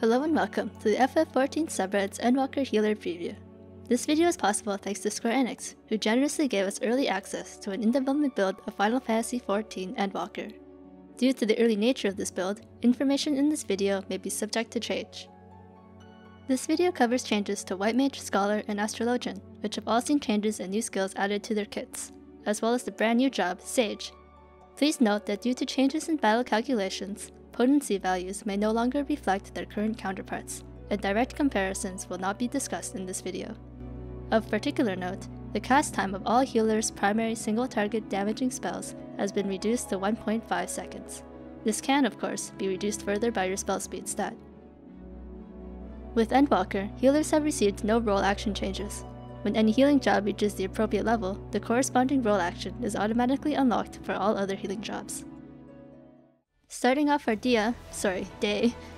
Hello and welcome to the FF14 subreddit's Endwalker Healer preview. This video is possible thanks to Square Enix, who generously gave us early access to an in-development build of Final Fantasy XIV Endwalker. Due to the early nature of this build, information in this video may be subject to change. This video covers changes to White Mage, Scholar, and Astrologian, which have all seen changes and new skills added to their kits, as well as the brand new job, SGE. Please note that due to changes in battle calculations, potency values may no longer reflect their current counterparts, and direct comparisons will not be discussed in this video. Of particular note, the cast time of all healers' primary single-target damaging spells has been reduced to 1.5 seconds. This can, of course, be reduced further by your spell speed stat. With Endwalker, healers have received no role action changes. When any healing job reaches the appropriate level, the corresponding role action is automatically unlocked for all other healing jobs. Starting off our day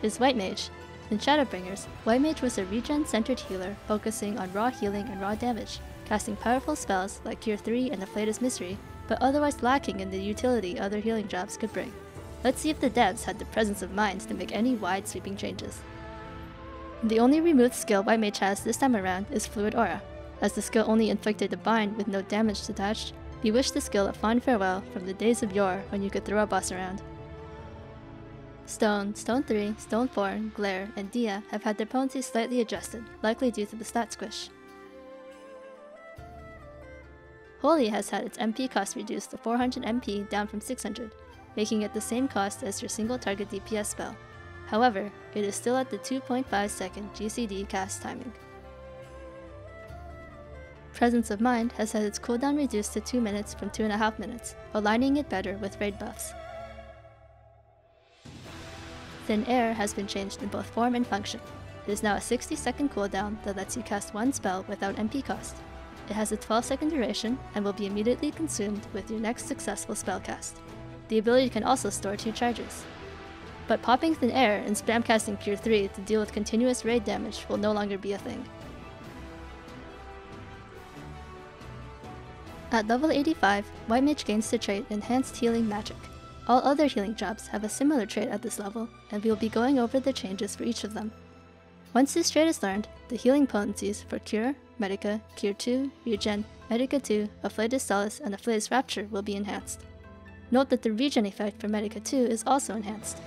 is White Mage. In Shadowbringers, White Mage was a regen-centered healer focusing on raw healing and raw damage, casting powerful spells like Cure 3 and Afflatus Misery, but otherwise lacking in the utility other healing jobs could bring. Let's see if the devs had the presence of mind to make any wide-sweeping changes. The only removed skill White Mage has this time around is Fluid Aura. As the skill only inflicted a bind with no damage attached, we wish the skill a fond farewell from the days of yore when you could throw a boss around. Stone, Stone 3, Stone 4, Glare, and Dia have had their potency slightly adjusted, likely due to the stat squish. Holy has had its MP cost reduced to 400 MP down from 600, making it the same cost as your single target DPS spell. However, it is still at the 2.5 second GCD cast timing. Presence of Mind has had its cooldown reduced to 2 minutes from 2.5 minutes, aligning it better with raid buffs. Thin Air has been changed in both form and function. It is now a 60-second cooldown that lets you cast one spell without MP cost. It has a 12-second duration and will be immediately consumed with your next successful spell cast. The ability can also store 2 charges. But popping Thin Air and spam casting Cure 3 to deal with continuous raid damage will no longer be a thing. At level 85, White Mage gains the trait Enhanced Healing Magic. All other healing jobs have a similar trait at this level, and we will be going over the changes for each of them. Once this trait is learned, the healing potencies for Cure, Medica, Cure 2, Regen, Medica 2, Afflatus Solace, and Afflatus Rapture will be enhanced. Note that the Regen effect for Medica 2 is also enhanced.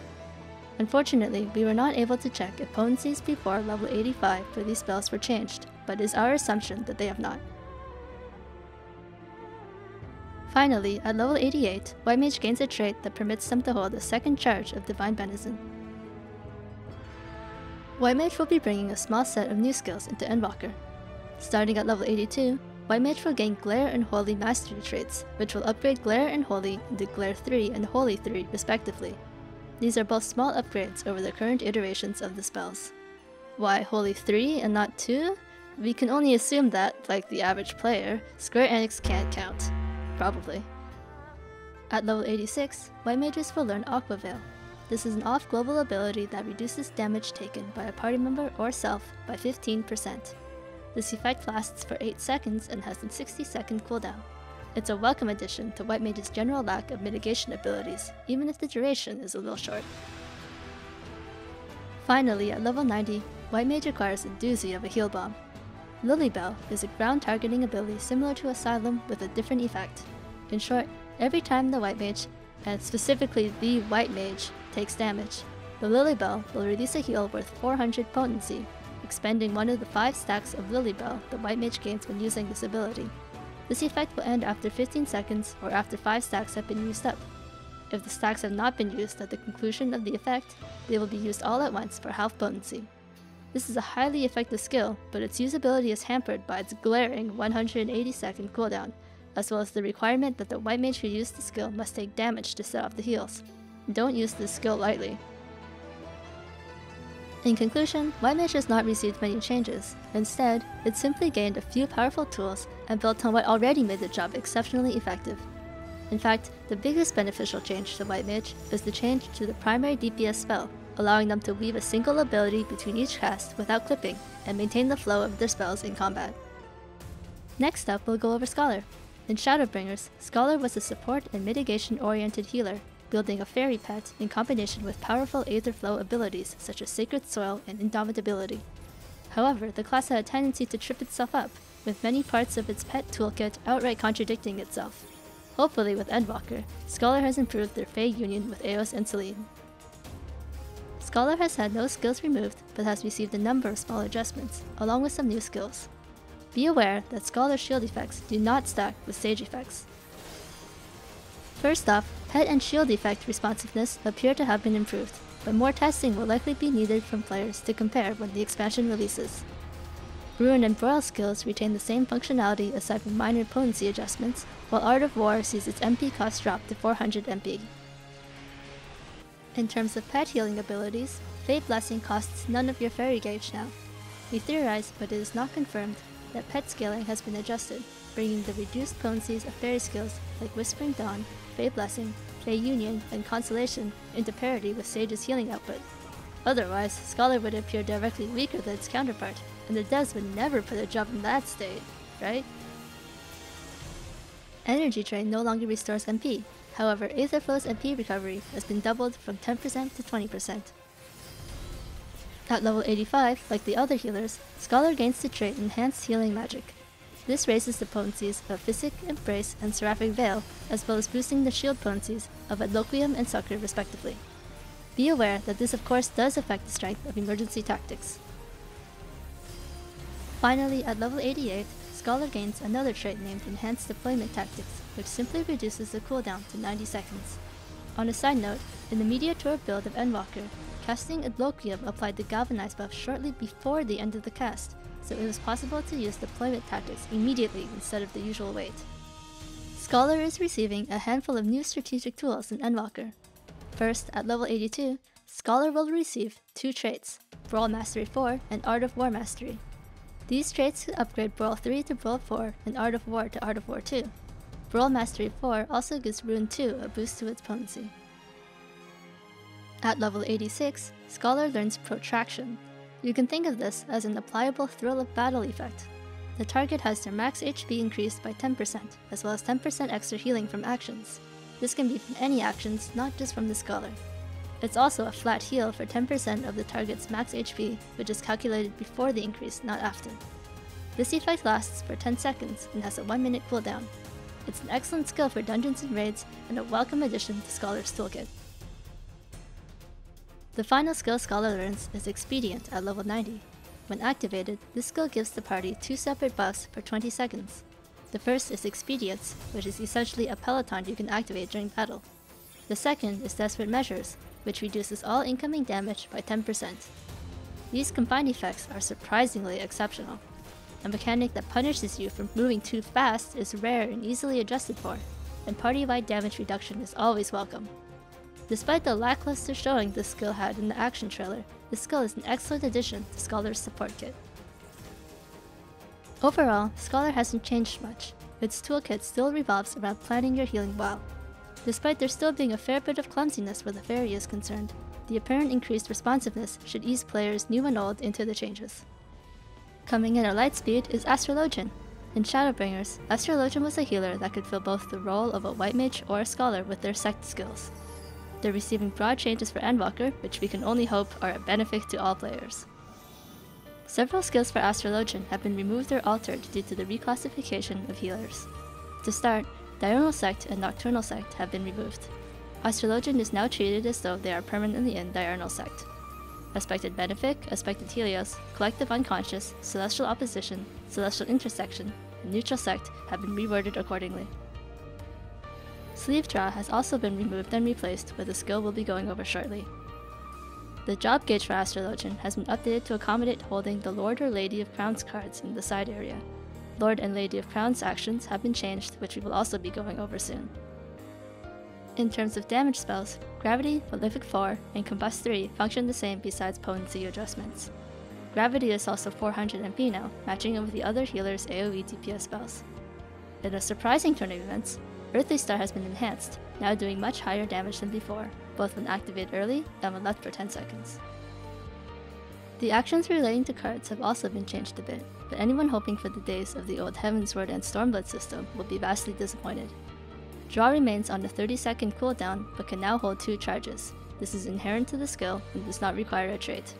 Unfortunately, we were not able to check if potencies before level 85 for these spells were changed, but it is our assumption that they have not. Finally, at level 88, White Mage gains a trait that permits them to hold a second charge of Divine Benison. White Mage will be bringing a small set of new skills into Endwalker. Starting at level 82, White Mage will gain Glare and Holy Mastery traits, which will upgrade Glare and Holy into Glare 3 and Holy 3 respectively. These are both small upgrades over the current iterations of the spells. Why Holy 3 and not 2? We can only assume that, like the average player, Square Enix can't count. Probably. At level 86, White Mages will learn Aqua Veil. This is an off-global ability that reduces damage taken by a party member or self by 15%. This effect lasts for 8 seconds and has a 60-second cooldown. It's a welcome addition to White Mage's general lack of mitigation abilities, even if the duration is a little short. Finally, at level 90, White Mage acquires a doozy of a heal bomb. Lily Bell is a ground targeting ability similar to Asylum with a different effect. In short, every time the White Mage, and specifically the White Mage, takes damage, the Lily Bell will release a heal worth 400 potency, expending one of the 5 stacks of Lily Bell the White Mage gains when using this ability. This effect will end after 15 seconds or after 5 stacks have been used up. If the stacks have not been used at the conclusion of the effect, they will be used all at once for half potency. This is a highly effective skill, but its usability is hampered by its glaring 180-second cooldown, as well as the requirement that the White Mage who used the skill must take damage to set off the heals. Don't use this skill lightly. In conclusion, White Mage has not received many changes. Instead, it simply gained a few powerful tools and built on what already made the job exceptionally effective. In fact, the biggest beneficial change to White Mage is the change to the primary DPS spell, allowing them to weave a single ability between each cast without clipping, and maintain the flow of their spells in combat. Next up, we'll go over Scholar. In Shadowbringers, Scholar was a support and mitigation-oriented healer, wielding a fairy pet in combination with powerful Aether Flow abilities such as Sacred Soil and Indomitability. However, the class had a tendency to trip itself up, with many parts of its pet toolkit outright contradicting itself. Hopefully with Endwalker, Scholar has improved their Fey union with Eos and Selene. Scholar has had no skills removed, but has received a number of small adjustments, along with some new skills. Be aware that Scholar's shield effects do not stack with Sage effects. First off, pet and shield effect responsiveness appear to have been improved, but more testing will likely be needed from players to compare when the expansion releases. Ruin and Broil skills retain the same functionality aside from minor potency adjustments, while Art of War sees its MP cost drop to 400 MP. In terms of pet healing abilities, Fate Blessing costs none of your fairy gauge now. We theorize, but it is not confirmed, that pet scaling has been adjusted, bringing the reduced potencies of fairy skills like Whispering Dawn, Fey Blessing, Fey Union, and Consolation into parity with Sage's healing output. Otherwise, Scholar would appear directly weaker than its counterpart, and the devs would never put a job in that state, right? Energy Drain no longer restores MP, however Aetherflow's MP recovery has been doubled from 10% to 20%. At level 85, like the other healers, Scholar gains the trait Enhanced Healing Magic. This raises the potencies of Physic, Embrace, and Seraphic Veil, as well as boosting the shield potencies of Adloquium and Succor respectively. Be aware that this of course does affect the strength of emergency tactics. Finally, at level 88, Scholar gains another trait named Enhanced Deployment Tactics, which simply reduces the cooldown to 90 seconds. On a side note, in the Mediator build of Endwalker, casting Adloquium applied the Galvanize buff shortly before the end of the cast, so it was possible to use deployment tactics immediately instead of the usual wait. Scholar is receiving a handful of new strategic tools in Endwalker. First, at level 82, Scholar will receive two traits, Brawl Mastery 4 and Art of War Mastery. These traits upgrade Brawl 3 to Brawl 4 and Art of War to Art of War 2. Brawl Mastery 4 also gives Rune 2 a boost to its potency. At level 86, Scholar learns Protraction. You can think of this as an applicable Thrill of Battle effect. The target has their max HP increased by 10%, as well as 10% extra healing from actions. This can be from any actions, not just from the Scholar. It's also a flat heal for 10% of the target's max HP, which is calculated before the increase, not after. This effect lasts for 10 seconds and has a 1-minute cooldown. It's an excellent skill for dungeons and raids, and a welcome addition to Scholar's toolkit. The final skill Scholar learns is Expedient at level 90. When activated, this skill gives the party two separate buffs for 20 seconds. The first is Expedience, which is essentially a peloton you can activate during battle. The second is Desperate Measures, which reduces all incoming damage by 10%. These combined effects are surprisingly exceptional. A mechanic that punishes you for moving too fast is rare and easily adjusted for, and party-wide damage reduction is always welcome. Despite the lackluster showing this skill had in the action trailer, this skill is an excellent addition to Scholar's support kit. Overall, Scholar hasn't changed much. Its toolkit still revolves around planning your healing well. Despite there still being a fair bit of clumsiness where the fairy is concerned, the apparent increased responsiveness should ease players new and old into the changes. Coming in at Lightspeed is Astrologian. In Shadowbringers, Astrologian was a healer that could fill both the role of a White Mage or a Scholar with their sect skills. They're receiving broad changes for Endwalker, which we can only hope are a benefit to all players. Several skills for Astrologian have been removed or altered due to the reclassification of healers. To start, Diurnal Sect and Nocturnal Sect have been removed. Astrologian is now treated as though they are permanently in Diurnal Sect. Aspected Benefic, Aspected Helios, Collective Unconscious, Celestial Opposition, Celestial Intersection, and Neutral Sect have been reworded accordingly. Sleeve Draw has also been removed and replaced with a skill we'll be going over shortly. The job gauge for Astrologian has been updated to accommodate holding the Lord or Lady of Crowns cards in the side area. Lord and Lady of Crowns actions have been changed, which we will also be going over soon. In terms of damage spells, Gravity, Prolific 4, and Combust 3 function the same besides potency adjustments. Gravity is also 400 MP now, matching it with the other healer's AoE DPS spells. In a surprising turn of events, Earthly Star has been enhanced, now doing much higher damage than before, both when activated early and when left for 10 seconds. The actions relating to cards have also been changed a bit, but anyone hoping for the days of the old Heavensward and Stormblood system will be vastly disappointed. Draw remains on a 30-second cooldown but can now hold 2 charges. This is inherent to the skill and does not require a trait.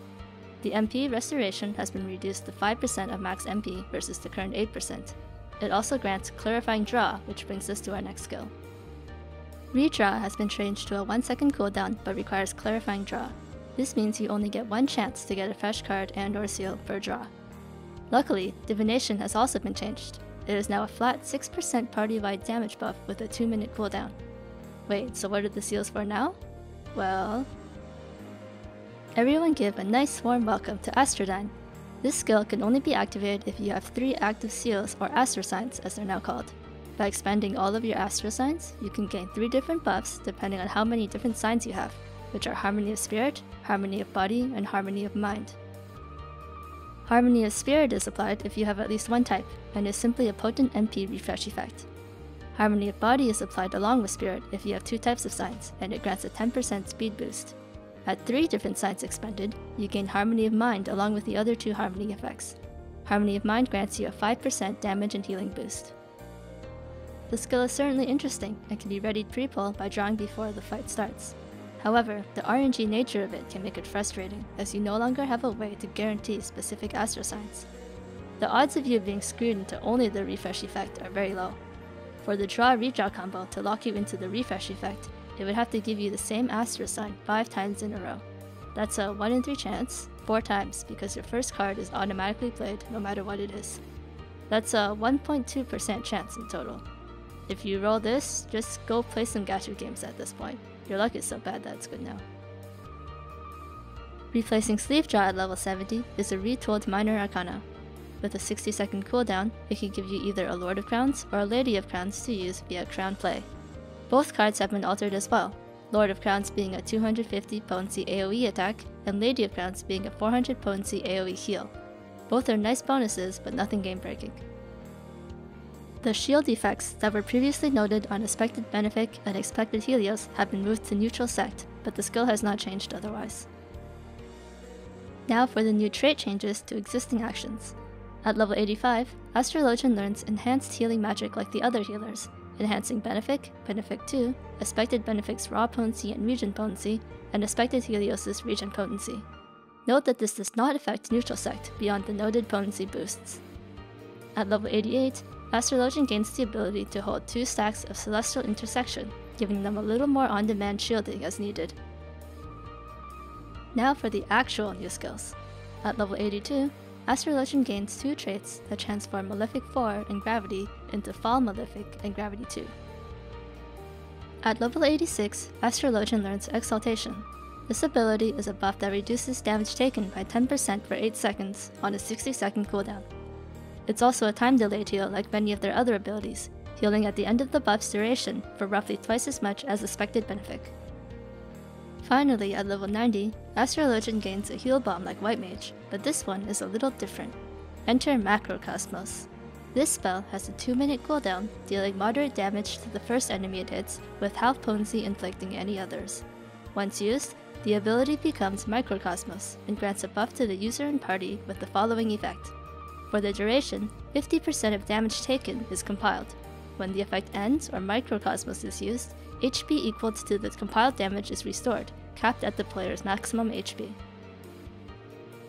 The MP restoration has been reduced to 5% of max MP versus the current 8%. It also grants Clarifying Draw, which brings us to our next skill. Redraw has been changed to a 1-second cooldown but requires Clarifying Draw. This means you only get 1 chance to get a fresh card and/or seal per draw. Luckily, Divination has also been changed. It is now a flat 6% party-wide damage buff with a 2-minute cooldown. Wait, so what are the seals for now? Well... Everyone give a nice warm welcome to Astrologian. This skill can only be activated if you have 3 active seals or astro signs as they're now called. By expanding all of your astro signs, you can gain 3 different buffs depending on how many different signs you have, which are Harmony of Spirit, Harmony of Body, and Harmony of Mind. Harmony of Spirit is applied if you have at least 1 type, and is simply a potent MP refresh effect. Harmony of Body is applied along with Spirit if you have 2 types of signs, and it grants a 10% speed boost. At 3 different signs expended, you gain Harmony of Mind along with the other 2 Harmony effects. Harmony of Mind grants you a 5% damage and healing boost. The skill is certainly interesting and can be readied pre-pull by drawing before the fight starts. However, the RNG nature of it can make it frustrating, as you no longer have a way to guarantee specific astro signs. The odds of you being screwed into only the refresh effect are very low. For the draw-redraw combo to lock you into the refresh effect, it would have to give you the same astro sign 5 times in a row. That's a 1 in 3 chance, 4 times because your first card is automatically played no matter what it is. That's a 1.2% chance in total. If you roll this, just go play some gacha games at this point. Your luck is so bad that it's good now. Replacing Sleeve Draw at level 70 is a retooled Minor Arcana. With a 60-second cooldown, it can give you either a Lord of Crowns or a Lady of Crowns to use via Crown play. Both cards have been altered as well, Lord of Crowns being a 250 potency AoE attack, and Lady of Crowns being a 400 potency AoE heal. Both are nice bonuses, but nothing game-breaking. The shield effects that were previously noted on Expected Benefic and Expected Helios have been moved to Neutral Sect, but the skill has not changed otherwise. Now for the new trait changes to existing actions. At level 85, Astrologian learns Enhanced Healing Magic like the other healers, enhancing Benefic, Benefic 2, Expected Benefic's Raw Potency and Regen Potency, and Expected Helios' Regen Potency. Note that this does not affect Neutral Sect beyond the noted potency boosts. At level 88, Astrologian gains the ability to hold 2 stacks of Celestial Intersection, giving them a little more on-demand shielding as needed. Now for the actual new skills. At level 82, Astrologian gains 2 traits that transform Malefic 4 and Gravity into Fall Malefic and Gravity 2. At level 86, Astrologian learns Exaltation. This ability is a buff that reduces damage taken by 10% for 8 seconds on a 60-second cooldown. It's also a time-delayed heal like many of their other abilities, healing at the end of the buff's duration for roughly twice as much as Expected Benefic. Finally, at level 90, Astrologian gains a heal bomb like White Mage, but this one is a little different. Enter Macrocosmos. This spell has a 2-minute cooldown, dealing moderate damage to the first enemy it hits, with half potency inflicting any others. Once used, the ability becomes Microcosmos and grants a buff to the user and party with the following effect. For the duration, 50% of damage taken is compiled. When the effect ends or Microcosmos is used, HP equal to the compiled damage is restored, capped at the player's maximum HP.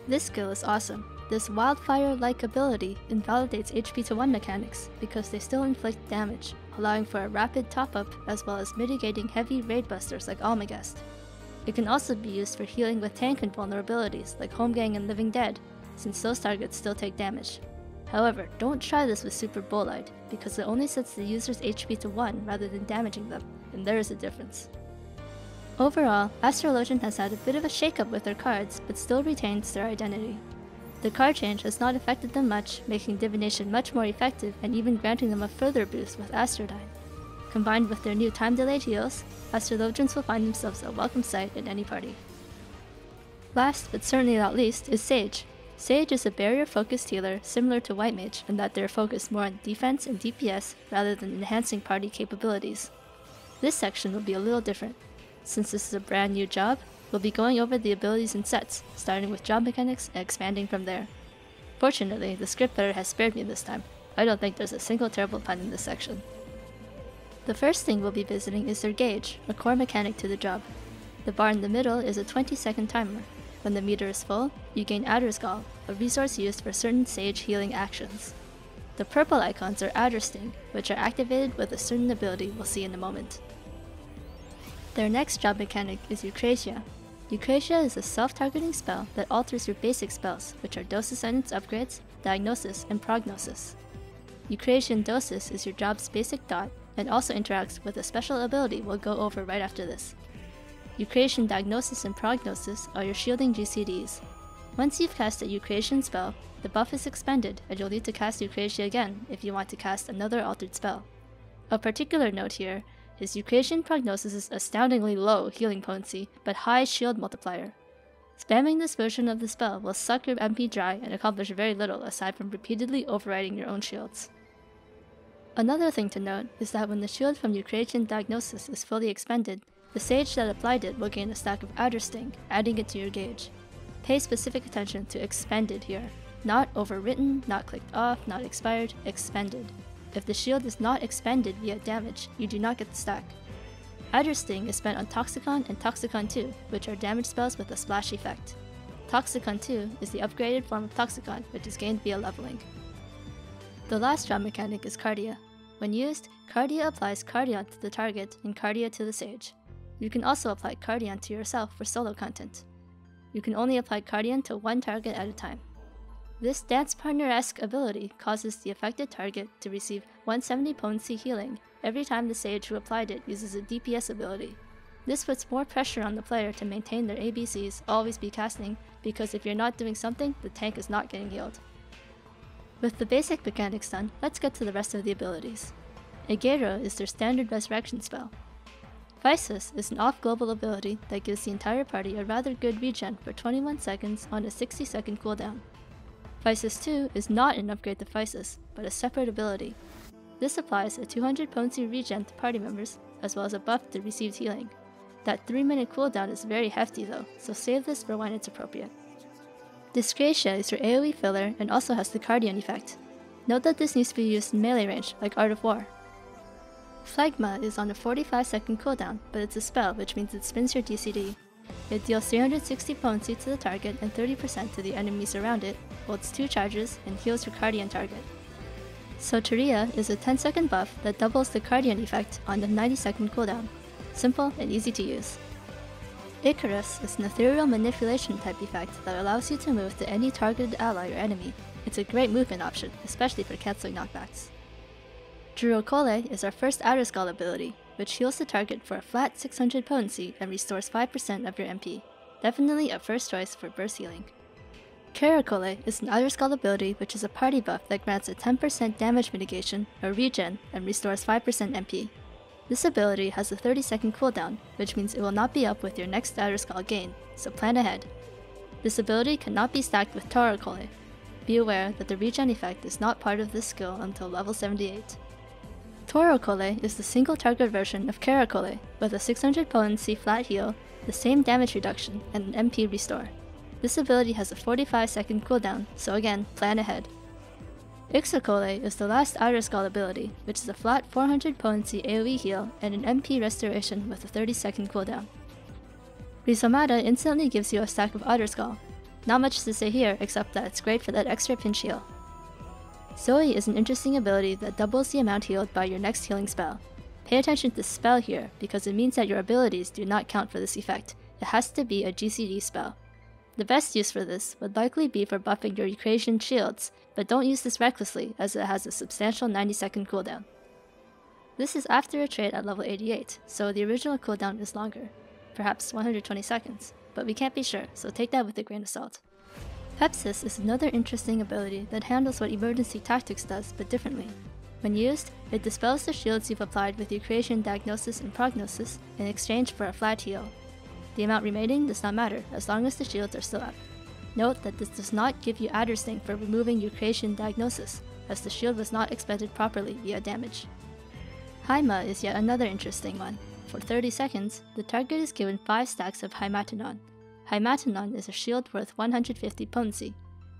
This skill is awesome. This wildfire-like ability invalidates HP to 1 mechanics because they still inflict damage, allowing for a rapid top-up as well as mitigating heavy raid busters like Almagest. It can also be used for healing with tank invulnerabilities like Homegang and Living Dead, since those targets still take damage. However, don't try this with Super Bolide, because it only sets the user's HP to 1 rather than damaging them, and there is a difference. Overall, Astrologian has had a bit of a shakeup with their cards, but still retains their identity. The card change has not affected them much, making Divination much more effective and even granting them a further boost with Astrologian. Combined with their new time-delayed heals, Astrologians will find themselves a welcome sight in any party. Last, but certainly not least, is Sage. Sage is a barrier-focused healer similar to White Mage in that they're focused more on defense and DPS rather than enhancing party capabilities. This section will be a little different. Since this is a brand new job, we'll be going over the abilities in sets, starting with job mechanics and expanding from there. Fortunately, the script editor has spared me this time. I don't think there's a single terrible pun in this section. The first thing we'll be visiting is their gauge, a core mechanic to the job. The bar in the middle is a 20-second timer. When the meter is full, you gain Adder's Gall, a resource used for certain Sage healing actions. The purple icons are Adder Sting, which are activated with a certain ability we'll see in a moment. Their next job mechanic is Eucrasia. Eucrasia is a self-targeting spell that alters your basic spells, which are Dosis Sentence upgrades, Diagnosis, and Prognosis. Eucrasian Dosis is your job's basic dot and also interacts with a special ability we'll go over right after this. Eucrasian Diagnosis and Prognosis are your shielding GCDs. Once you've cast a Eucrasian spell, the buff is expended and you'll need to cast Eucrasia again if you want to cast another altered spell. Of particular note here is Eucrasian Prognosis' astoundingly low healing potency but high shield multiplier. Spamming this version of the spell will suck your MP dry and accomplish very little aside from repeatedly overriding your own shields. Another thing to note is that when the shield from Eucrasian Diagnosis is fully expended, the Sage that applied it will gain a stack of Adder Sting, adding it to your gauge. Pay specific attention to expended here. Not overwritten, not clicked off, not expired, expended. If the shield is not expended via damage, you do not get the stack. Adder Sting is spent on Toxicon and Toxicon 2, which are damage spells with a splash effect. Toxicon 2 is the upgraded form of Toxicon, which is gained via leveling. The last job mechanic is Cardia. When used, Cardia applies Cardion to the target and Cardia to the Sage. You can also apply Cardion to yourself for solo content. You can only apply Cardion to one target at a time. This dance partner-esque ability causes the affected target to receive 170 potency healing every time the Sage who applied it uses a DPS ability. This puts more pressure on the player to maintain their ABCs always be casting, because if you're not doing something, the tank is not getting healed. With the basic mechanics done, let's get to the rest of the abilities. Aegero is their standard resurrection spell. Physis is an off-global ability that gives the entire party a rather good regen for 21 seconds on a 60-second cooldown. Physis 2 is not an upgrade to Physis, but a separate ability. This applies a 200 potency regen to party members, as well as a buff to received healing. That 3-minute cooldown is very hefty though, so save this for when it's appropriate. Disgratia is your AoE filler and also has the Cardion effect. Note that this needs to be used in melee range, like Art of War. Phlegma is on a 45-second cooldown, but it's a spell, which means it spins your DCD. It deals 360 potency to the target and 30% to the enemies around it, holds 2 charges, and heals your Cardion target. Soteria is a 10-second buff that doubles the Cardion effect on the 90-second cooldown. Simple and easy to use. Icarus is an ethereal manipulation type effect that allows you to move to any targeted ally or enemy. It's a great movement option, especially for canceling knockbacks. Jurokole is our first Adder's Gall ability, which heals the target for a flat 600 potency and restores 5% of your MP. Definitely a first choice for burst healing. Caracole is an Adder's Gall ability which is a party buff that grants a 10% damage mitigation, or regen, and restores 5% MP. This ability has a 30-second cooldown, which means it will not be up with your next Adder's Gall gain, so plan ahead. This ability cannot be stacked with Toracole. Be aware that the regen effect is not part of this skill until level 78. Toracole is the single target version of Caracole, with a 600 potency flat heal, the same damage reduction, and an MP restore. This ability has a 45-second cooldown, so again, plan ahead. Ixocole is the last Adder's Gall ability, which is a flat 400 potency AoE heal and an MP restoration with a 30-second cooldown. Rizomata instantly gives you a stack of Adder's Gall. Not much to say here except that it's great for that extra pinch heal. Zoe is an interesting ability that doubles the amount healed by your next healing spell. Pay attention to spell here because it means that your abilities do not count for this effect. It has to be a GCD spell. The best use for this would likely be for buffing your Eucrasian shields, but don't use this recklessly as it has a substantial 90-second cooldown. This is after a trait at level 88, so the original cooldown is longer, perhaps 120 seconds, but we can't be sure, so take that with a grain of salt. Pepsis is another interesting ability that handles what Emergency Tactics does, but differently. When used, it dispels the shields you've applied with Eucrasian Diagnosis and Prognosis in exchange for a flat heal. The amount remaining does not matter, as long as the shields are still up. Note that this does not give you Adder Sting for removing Eucrasian Diagnosis, as the shield was not expended properly via damage. Haima is yet another interesting one. For 30 seconds, the target is given 5 stacks of Haimatanon. Haimatanon is a shield worth 150 potency.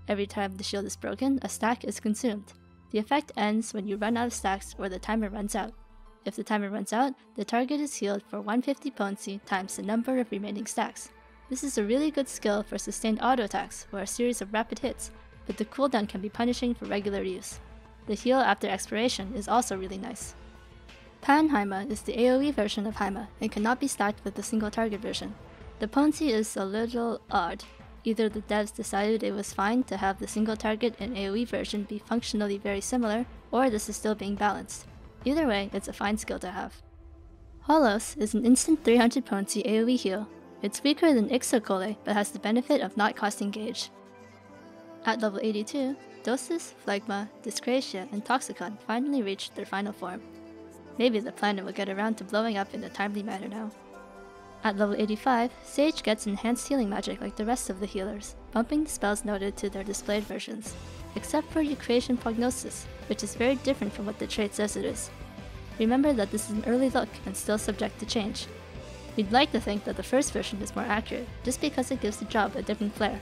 Every time the shield is broken, a stack is consumed. The effect ends when you run out of stacks or the timer runs out. If the timer runs out, the target is healed for 150 potency times the number of remaining stacks. This is a really good skill for sustained auto attacks or a series of rapid hits, but the cooldown can be punishing for regular use. The heal after expiration is also really nice. Pan Haima is the AoE version of Haima and cannot be stacked with the single target version. The potency is a little odd. Either the devs decided it was fine to have the single target and AoE version be functionally very similar, or this is still being balanced. Either way, it's a fine skill to have. Holos is an instant 300 potency AoE heal. It's weaker than Ixokole, but has the benefit of not costing gauge. At level 82, Dosis, Phlegma, Discratia, and Toxicon finally reached their final form. Maybe the planet will get around to blowing up in a timely manner now. At level 85, Sage gets enhanced healing magic like the rest of the healers, bumping the spells noted to their displayed versions, except for Eucratian Prognosis, which is very different from what the trait says it is. Remember that this is an early look and still subject to change. We'd like to think that the first version is more accurate, just because it gives the job a different flair.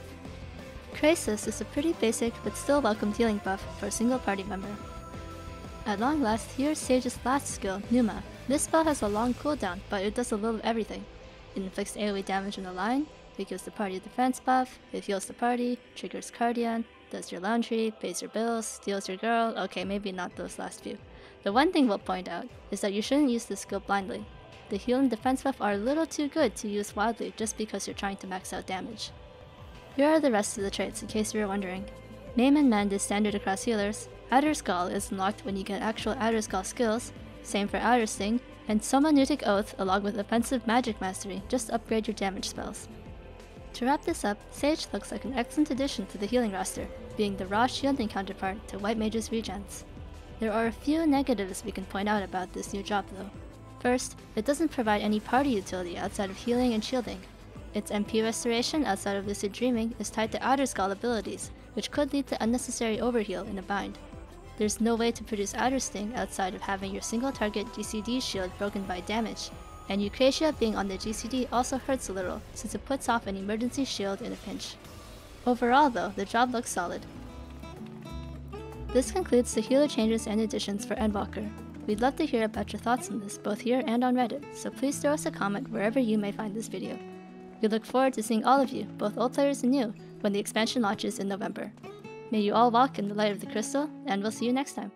Crisis is a pretty basic but still welcome healing buff for a single party member. At long last, here's Sage's last skill, Numa. This spell has a long cooldown, but it does a little of everything. It inflicts AoE damage in a line, it gives the party a defense buff, it heals the party, triggers Cardian, does your laundry, pays your bills, steals your girl. Okay, maybe not those last few. The one thing we'll point out is that you shouldn't use this skill blindly. The heal and defense buff are a little too good to use wildly just because you're trying to max out damage. Here are the rest of the traits in case you were wondering. Maim and Mend is standard across healers, Adder Skull is unlocked when you get actual Adder Skull skills, same for Adder Sting, and Somanutic Oath along with offensive magic mastery just upgrade your damage spells. To wrap this up, Sage looks like an excellent addition to the healing roster, being the raw shielding counterpart to White Mage's regens. There are a few negatives we can point out about this new job though. First, it doesn't provide any party utility outside of healing and shielding. Its MP restoration outside of Lucid Dreaming is tied to Adder Skull abilities, which could lead to unnecessary overheal in a bind. There's no way to produce Adder Sting outside of having your single target GCD shield broken by damage, and Eucratia being on the GCD also hurts a little since it puts off an emergency shield in a pinch. Overall though, the job looks solid. This concludes the healer changes and additions for Endwalker. We'd love to hear about your thoughts on this both here and on Reddit, so please throw us a comment wherever you may find this video. We look forward to seeing all of you, both old players and new, when the expansion launches in November. May you all walk in the light of the crystal, and we'll see you next time.